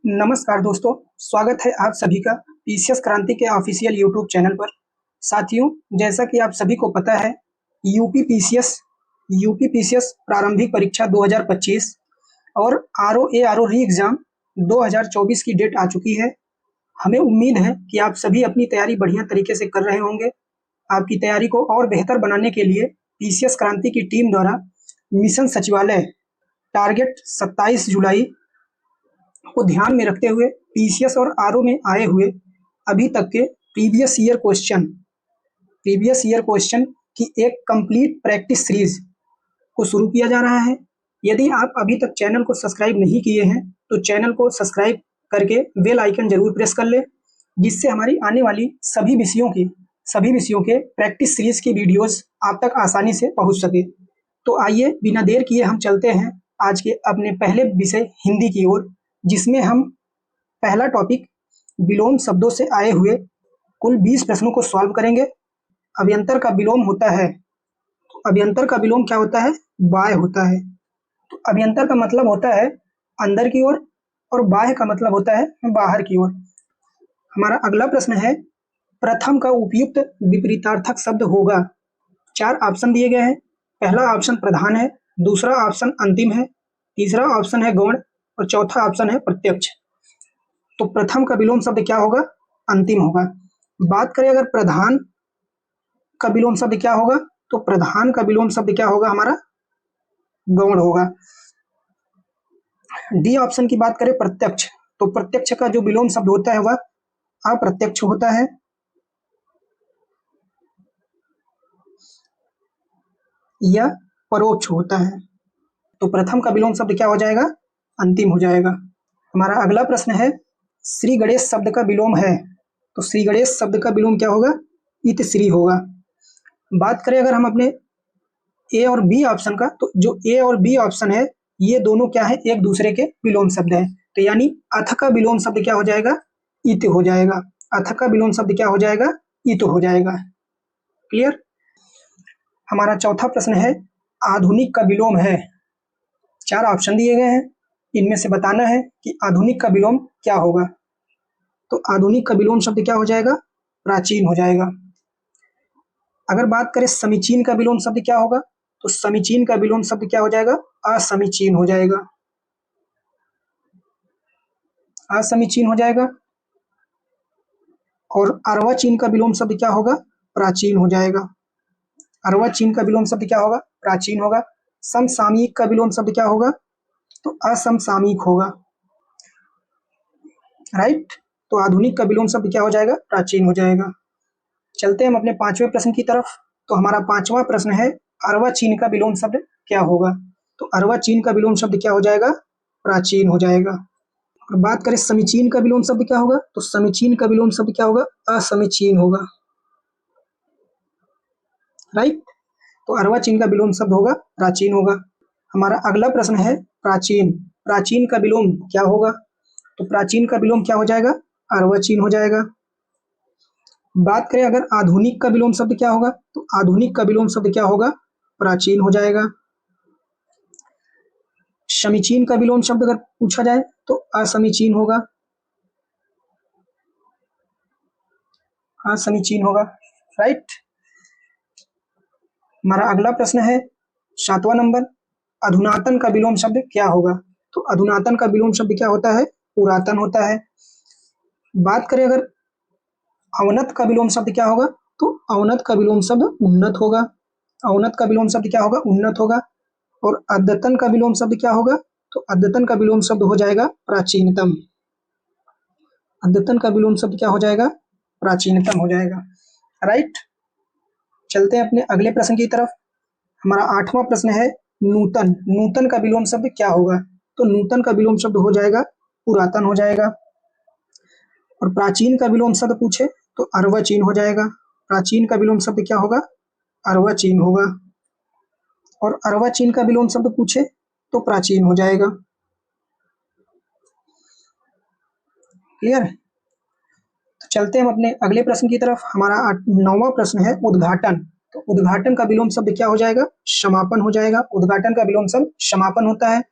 नमस्कार दोस्तों, स्वागत है आप सभी का पीसीएस क्रांति के ऑफिशियल यूट्यूब चैनल पर। साथियों, जैसा कि आप सभी को पता है, यूपी पीसीएस प्रारंभिक परीक्षा 2025 और आरओ री एग्जाम 2024 की डेट आ चुकी है। हमें उम्मीद है कि आप सभी अपनी तैयारी बढ़िया तरीके से कर रहे होंगे। आपकी तैयारी को और बेहतर बनाने के लिए पीसीएस क्रांति की टीम द्वारा मिशन सचिवालय टारगेट 27 जुलाई को ध्यान में रखते हुए पीसीएस और आरओ में आए हुए अभी तक के प्रीवियस ईयर क्वेश्चन की एक कंप्लीट प्रैक्टिस सीरीज को शुरू किया जा रहा है। यदि आप अभी तक चैनल को सब्सक्राइब नहीं किए हैं तो चैनल को सब्सक्राइब करके बेल आइकन जरूर प्रेस कर ले, जिससे हमारी आने वाली सभी विषयों के प्रैक्टिस सीरीज की वीडियोस आप तक आसानी से पहुंच सके। तो आइए बिना देर किए हम चलते हैं आज के अपने पहले विषय हिंदी की ओर, जिसमें हम पहला टॉपिक विलोम शब्दों से आए हुए कुल 20 प्रश्नों को सॉल्व करेंगे। अभ्यंतर का विलोम होता है, तो अभ्यंतर का विलोम क्या होता है? बाह्य होता है। तो अभ्यंतर का मतलब होता है अंदर की ओर और बाह्य का मतलब होता है बाहर की ओर। हमारा अगला प्रश्न है, प्रथम का उपयुक्त विपरीतार्थक शब्द होगा। 4 ऑप्शन दिए गए हैं। पहला ऑप्शन प्रधान है, दूसरा ऑप्शन अंतिम है, तीसरा ऑप्शन है गौण और चौथा ऑप्शन है प्रत्यक्ष। तो प्रथम का विलोम शब्द क्या होगा? अंतिम होगा। बात करें अगर प्रधान का विलोम शब्द क्या होगा, तो प्रधान का विलोम शब्द क्या होगा? हमारा गौण होगा। डी ऑप्शन की बात करें प्रत्यक्ष, तो प्रत्यक्ष का जो विलोम शब्द होता है वह अप्रत्यक्ष होता है। या परोक्ष होता है। तो प्रथम का विलोम शब्द क्या हो जाएगा? अंतिम हो जाएगा। हमारा अगला प्रश्न है, श्री गणेश शब्द का विलोम है, तो श्री गणेश शब्द का विलोम क्या होगा? इत श्री होगा। बात करें अगर हम अपने ए और बी ऑप्शन का, तो जो ए और बी ऑप्शन है ये दोनों क्या है? एक दूसरे के विलोम शब्द है। तो यानी अथ का विलोम शब्द क्या हो जाएगा? इत हो जाएगा। अथ का विलोम शब्द क्या हो जाएगा? इत हो जाएगा। क्लियर? हमारा चौथा प्रश्न है, आधुनिक का विलोम है। 4 ऑप्शन दिए गए हैं, इनमें से बताना है कि आधुनिक का विलोम क्या होगा। तो आधुनिक का विलोम शब्द क्या हो जाएगा? प्राचीन हो जाएगा। अगर बात करें समीचीन का विलोम शब्द क्या होगा, तो समीचीन का विलोम शब्द क्या हो जाएगा? असमीचीन हो जाएगा। असमीचीन हो जाएगा। और अर्वाचीन का विलोम शब्द क्या होगा? प्राचीन हो जाएगा। अर्वाचीन का विलोम शब्द क्या होगा? प्राचीन होगा। समसामयिक का विलोम शब्द क्या होगा? तो असमसामयिक होगा। राइट? तो आधुनिक का विलोम शब्द क्या हो जाएगा? प्राचीन हो जाएगा। चलते हैं हम अपने 5वें प्रश्न की तरफ। तो हमारा 5वां प्रश्न है, अर्वाचीन का विलोम शब्द क्या होगा? तो अर्वाचीन का विलोम शब्द क्या हो जाएगा? प्राचीन हो जाएगा। और बात करें समीचीन का विलोम शब्द क्या होगा, तो समीचीन का विलोम शब्द क्या होगा? असमीचीन होगा। राइट? तो अर्वाचीन का विलोम शब्द होगा प्राचीन होगा। हमारा अगला प्रश्न है, प्राचीन का विलोम क्या होगा? तो प्राचीन का विलोम क्या हो जाएगा? अर्वाचीन हो जाएगा। बात करें अगर आधुनिक का विलोम शब्द क्या होगा, तो आधुनिक का विलोम शब्द क्या होगा? प्राचीन हो जाएगा। समीचीन का विलोम शब्द अगर पूछा जाए तो असमीचीन होगा। असमीचीन होगा। राइट? हमारा अगला प्रश्न है 7वां नंबर, अधुनातन का विलोम शब्द क्या होगा? तो अधुनातन का विलोम शब्द क्या होता है? पुरातन होता है। बात करें अगर अवनत का विलोम शब्द क्या होगा, तो अवनत का विलोम शब्द उन्नत होगा। अवनत का विलोम शब्द क्या होगा? उन्नत होगा। और अद्यतन का विलोम शब्द क्या होगा? तो अद्यतन का विलोम शब्द हो जाएगा प्राचीनतम। अद्यतन का विलोम शब्द क्या हो जाएगा? प्राचीनतम हो जाएगा। राइट? चलते हैं अपने अगले प्रश्न की तरफ। हमारा 8वां प्रश्न है, नूतन का विलोम शब्द क्या होगा? तो नूतन का विलोम शब्द हो जाएगा पुरातन हो जाएगा। और प्राचीन का विलोम शब्द पूछे तो अर्वाचीन हो जाएगा। प्राचीन का विलोम शब्द क्या होगा? अर्वाचीन होगा। और अर्वाचीन का विलोम शब्द पूछे तो प्राचीन हो जाएगा। क्लियर? तो चलते हैं हम अपने अगले प्रश्न की तरफ। हमारा 9वां प्रश्न है, उद्घाटन। तो उद्घाटन का विलोम शब्द क्या हो जाएगा? समापन हो जाएगा। उद्घाटन का विलोम शब्द समापन होता है।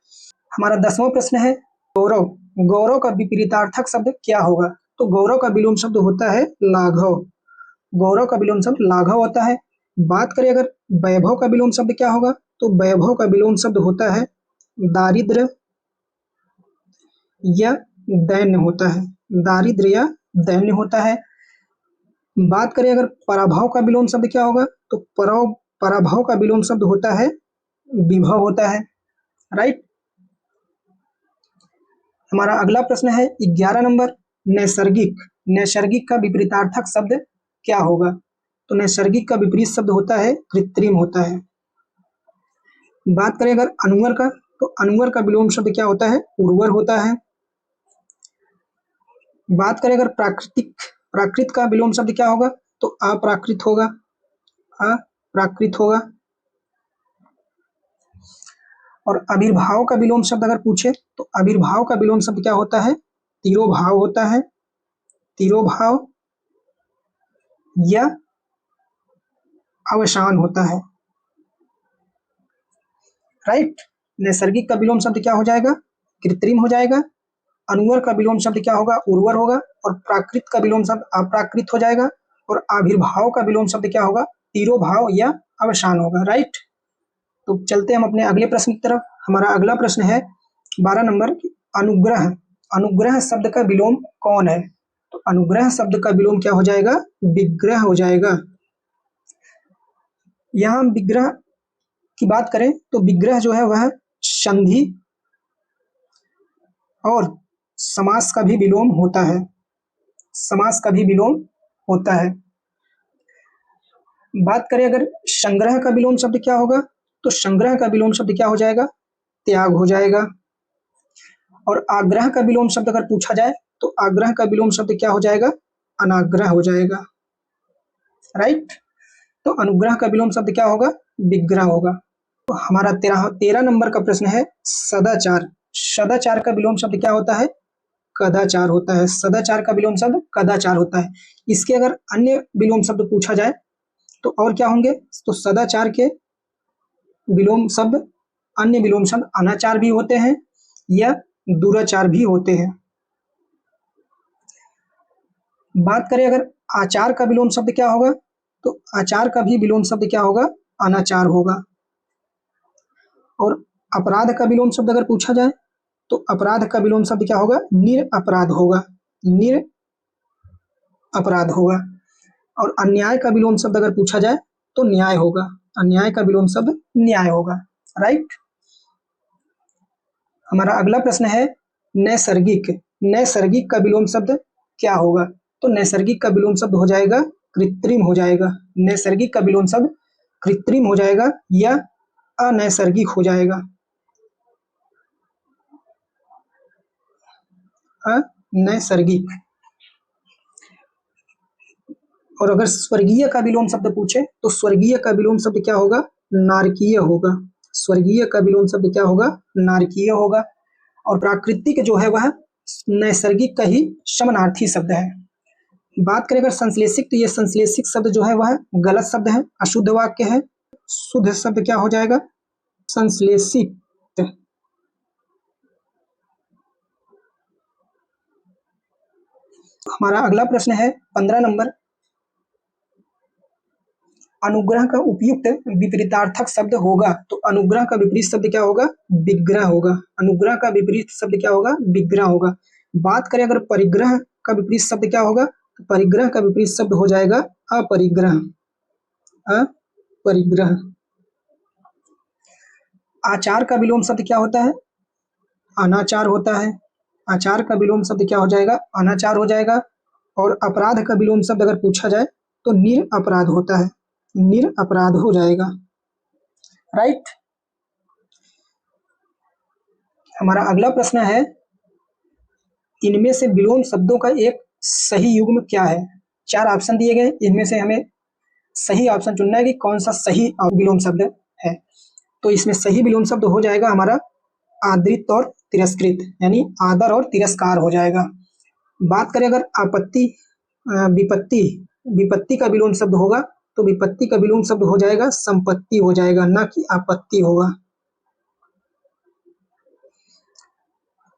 हमारा 10वां प्रश्न है, गौरव। गौरव का विपरीतार्थक शब्द क्या होगा? तो गौरव का विलोम शब्द होता है लाघव। गौरव का विलोम शब्द लाघव होता है। बात करें अगर वैभव का विलोम शब्द क्या होगा? तो वैभव का विलोम शब्द होता है दारिद्र या दैन्य होता है। दारिद्र या दैन्य होता है। बात करें अगर पराभव का विलोम शब्द क्या होगा? तो पराभव का विलोम शब्द होता है विभव होता है। राइट। हमारा अगला प्रश्न है 11 नंबर, नैसर्गिक। नैसर्गिक का विपरीतार्थक शब्द क्या होगा? तो नैसर्गिक का विपरीत शब्द होता है कृत्रिम होता है। बात करें अगर अनुवर का, तो अनुवर का विलोम शब्द क्या होता है? उर्वर होता है। बात करें अगर प्राकृत का विलोम शब्द क्या होगा? तो अप्राकृत होगा। अप्राकृत होगा। और आविर्भाव का विलोम शब्द अगर पूछे तो आविर्भाव का विलोम शब्द क्या होता है? तिरोभाव होता है। तिरोभाव या अवसान होता है। राइट। नैसर्गिक का विलोम शब्द क्या हो जाएगा? कृत्रिम हो जाएगा। अनुवर का विलोम शब्द क्या होगा? उर्वर होगा। और प्राकृत का विलोम शब्द अप्राकृत हो जाएगा। और आविर्भाव का विलोम शब्द क्या होगा? तिरोभाव या अवसान होगा। राइट। तो चलते हम अपने अगले प्रश्न की तरफ। हमारा अगला प्रश्न है 12 नंबर, अनुग्रह। अनुग्रह शब्द का विलोम कौन है? तो अनुग्रह शब्द का विलोम क्या हो जाएगा? विग्रह हो जाएगा। यहां हम विग्रह की बात करें तो विग्रह जो है वह संधि और समास का भी विलोम होता है। समास का भी विलोम होता है। बात करें अगर संग्रह का विलोम शब्द क्या होगा? तो संग्रह का विलोम शब्द क्या हो जाएगा? त्याग हो जाएगा। और आग्रह का विलोम शब्द अगर पूछा जाए तो आग्रह का विलोम शब्द क्या हो जाएगा? अनाग्रह हो जाएगा। राइट। तो अनुग्रह का विलोम शब्द क्या होगा? विग्रह होगा। तो हमारा 13 नंबर का प्रश्न है सदाचार। सदाचार का विलोम शब्द क्या होता है? कदाचार होता है। सदाचार का विलोम शब्द कदाचार होता है। इसके अगर अन्य विलोम शब्द पूछा जाए तो और क्या होंगे? तो सदाचार के विलोम शब्द, अन्य विलोम शब्द अनाचार भी होते हैं या दुराचार भी होते हैं। बात करें अगर आचार का विलोम शब्द क्या होगा? तो आचार का भी विलोम शब्द क्या होगा? अनाचार होगा। और अपराध का विलोम शब्द अगर पूछा जाए तो अपराध का विलोम शब्द क्या होगा? निरअपराध होगा। निरअपराध होगा। और अन्याय का विलोम शब्द अगर पूछा जाए तो न्याय होगा। अन्याय का विलोम शब्द न्याय होगा। राइट। हमारा अगला प्रश्न है नैसर्गिक। नैसर्गिक का विलोम शब्द क्या होगा? तो नैसर्गिक का विलोम शब्द हो जाएगा कृत्रिम हो जाएगा। नैसर्गिक का विलोम शब्द कृत्रिम हो जाएगा या अनैसर्गिक हो जाएगा। अनैसर्गिक। और अगर स्वर्गीय का विलोम शब्द पूछे तो स्वर्गीय का विलोम शब्द क्या होगा? नारकीय होगा। स्वर्गीय का विलोम शब्द क्या होगा? नारकीय होगा। और प्राकृतिक जो है वह नैसर्गिक का ही समानार्थी शब्द है। बात करें अगर संश्लेषित, तो ये संश्लेषित शब्द जो है वह गलत शब्द है, अशुद्ध वाक्य है। शुद्ध शब्द क्या हो जाएगा? संश्लेषित। हमारा अगला प्रश्न है 15 नंबर, अनुग्रह का उपयुक्त विपरीतार्थक शब्द होगा। तो अनुग्रह का विपरीत शब्द क्या होगा? विग्रह होगा। अनुग्रह का विपरीत शब्द क्या होगा? विग्रह होगा। बात करें अगर परिग्रह का विपरीत शब्द क्या होगा? तो परिग्रह का विपरीत शब्द हो जाएगा अपरिग्रह। अपरिग्रह। आचार का विलोम शब्द क्या होता है? अनाचार होता है। आचार का विलोम शब्द क्या हो जाएगा? अनाचार हो जाएगा। और अपराध का विलोम शब्द अगर पूछा जाए तो निरअपराध होता है। निरअपराध हो जाएगा। राइट। हमारा अगला प्रश्न है इनमें से विलोम शब्दों का एक सही युग्म क्या है? 4 ऑप्शन दिए गए, इनमें से हमें सही ऑप्शन चुनना है कि कौन सा सही विलोम शब्द है। तो इसमें सही विलोम शब्द हो जाएगा हमारा आदृत और तिरस्कृत, यानी आदर और तिरस्कार हो जाएगा। बात करें अगर आपत्ति, विपत्ति, विपत्ति का विलोम शब्द होगा तो विपत्ति का विलोम शब्द हो जाएगा संपत्ति हो जाएगा, ना कि आपत्ति होगा।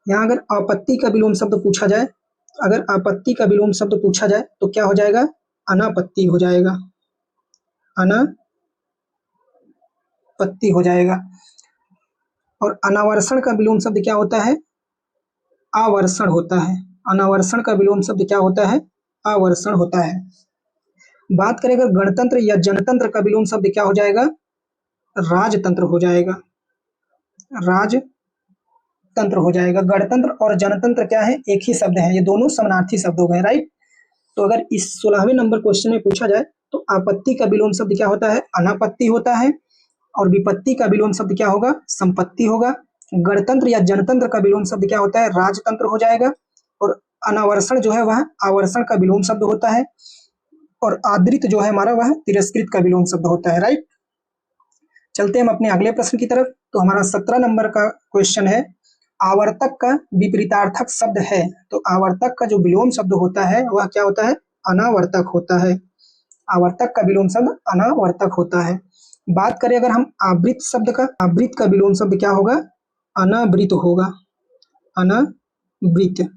यहाँ अगर आपत्ति का विलोम शब्द पूछा जाए, अगर आपत्ति का विलोम शब्द पूछा जाए तो क्या हो जाएगा? अनापत्ति हो जाएगा, अनापत्ति हो जाएगा। और अनावर्षण का विलोम शब्द क्या होता है? आवर्षण होता है। अनावर्षण का विलोम शब्द क्या होता है? आवर्षण होता है। बात करें अगर गणतंत्र या जनतंत्र का विलोम शब्द क्या हो जाएगा? राजतंत्र हो जाएगा, राजतंत्र हो जाएगा। गणतंत्र और जनतंत्र क्या है? एक ही शब्द है, ये दोनों समानार्थी शब्द हो गए, राइट। तो अगर इस 16वें नंबर क्वेश्चन में पूछा जाए तो आपत्ति का विलोम शब्द क्या होता है? अनापत्ति होता है। और विपत्ति का विलोम शब्द क्या होगा? संपत्ति होगा। गणतंत्र या जनतंत्र का विलोम शब्द क्या होता है? राजतंत्र हो जाएगा। और अनावर्षण जो है वह आवर्षण का विलोम शब्द होता है। और आदृत जो है हमारा वह तिरस्कृत का विलोम शब्द होता है, राइट। चलते हम अपने अगले प्रश्न की तरफ। तो हमारा 17 नंबर का क्वेश्चन है, आवर्तक का विपरीतार्थक शब्द है। तो आवर्तक का जो विलोम शब्द होता है वह क्या होता है? अनावर्तक होता है। आवर्तक का विलोम शब्द अनावर्तक होता है। बात करें अगर हम आवृत शब्द का, आवृत का विलोम शब्द क्या होगा? अनावृत होगा, अनावृत।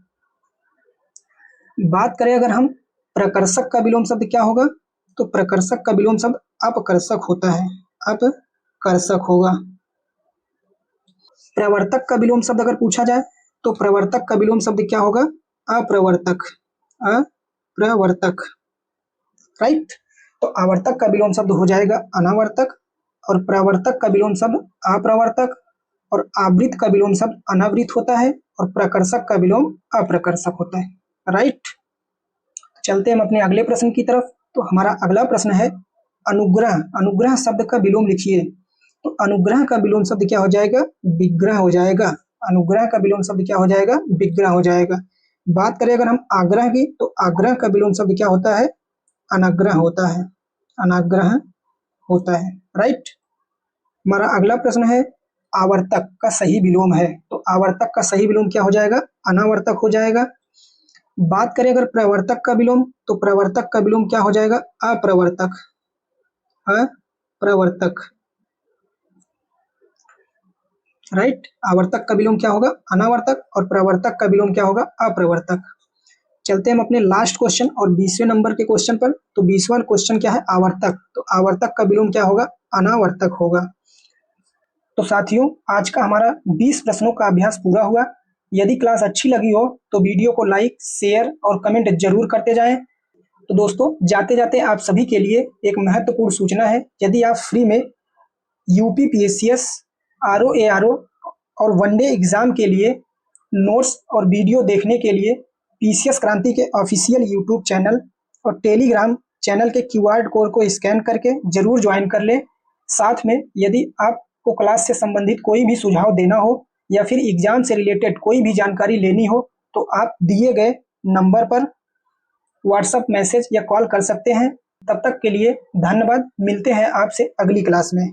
बात करें अगर हम प्रकर्षक का विलोम शब्द क्या होगा? तो प्रकर्षक का विलोम शब्द अपकर्षक होता है, अपकर्षक होगा। प्रवर्तक का विलोम शब्द अगर पूछा जाए तो प्रवर्तक का विलोम शब्द क्या होगा? अप्रवर्तक, अप्रवर्तक, राइट। तो आवर्तक का विलोम शब्द हो जाएगा अनावर्तक, और प्रवर्तक का विलोम शब्द अप्रवर्तक, और आवृत का विलोम शब्द अनावृत होता है, और प्रकर्षक का विलोम अप्रकर्षक होता है, राइट। चलते हम अपने अगले प्रश्न की तरफ। तो हमारा अगला प्रश्न है अनुग्रह। अनुग्रह शब्द का विलोम लिखिए। तो अनुग्रह का विलोम शब्द क्या हो जाएगा? विग्रह हो जाएगा। अनुग्रह का विलोम शब्द क्या हो जाएगा? विग्रह हो जाएगा। बात करें अगर हम आग्रह की, तो आग्रह का विलोम शब्द क्या होता है? अनाग्रह होता है, अनाग्रह होता है, राइट। हमारा अगला प्रश्न है आवर्तक का सही विलोम है। तो आवर्तक का सही विलोम क्या हो जाएगा? अनावर्तक हो जाएगा। बात करें अगर प्रवर्तक का विलोम, तो प्रवर्तक का विलोम क्या हो जाएगा? अप्रवर्तक, अप्रवर्तक, राइट। आवर्तक का विलोम क्या होगा? अनावर्तक, और प्रवर्तक का विलोम क्या होगा? अप्रवर्तक। चलते हम अपने लास्ट क्वेश्चन और 20वें नंबर के क्वेश्चन पर। तो 20वां क्वेश्चन क्या है? आवर्तक। तो आवर्तक का विलोम क्या होगा? अनावर्तक होगा। तो साथियों, आज का हमारा 20 प्रश्नों का अभ्यास पूरा हुआ। यदि क्लास अच्छी लगी हो तो वीडियो को लाइक, शेयर और कमेंट जरूर करते जाएं। तो दोस्तों, जाते जाते आप सभी के लिए एक महत्वपूर्ण सूचना है। यदि आप फ्री में यूपी पीएससीएस, आरओ एआरओ और वनडे एग्जाम के लिए नोट्स और वीडियो देखने के लिए पीसीएस क्रांति के ऑफिशियल यूट्यूब चैनल और टेलीग्राम चैनल के क्यूआर कोड को स्कैन करके जरूर ज्वाइन कर लें। साथ में यदि आपको क्लास से संबंधित कोई भी सुझाव देना हो या फिर एग्जाम से रिलेटेड कोई भी जानकारी लेनी हो तो आप दिए गए नंबर पर व्हाट्सएप मैसेज या कॉल कर सकते हैं। तब तक के लिए धन्यवाद। मिलते हैं आपसे अगली क्लास में।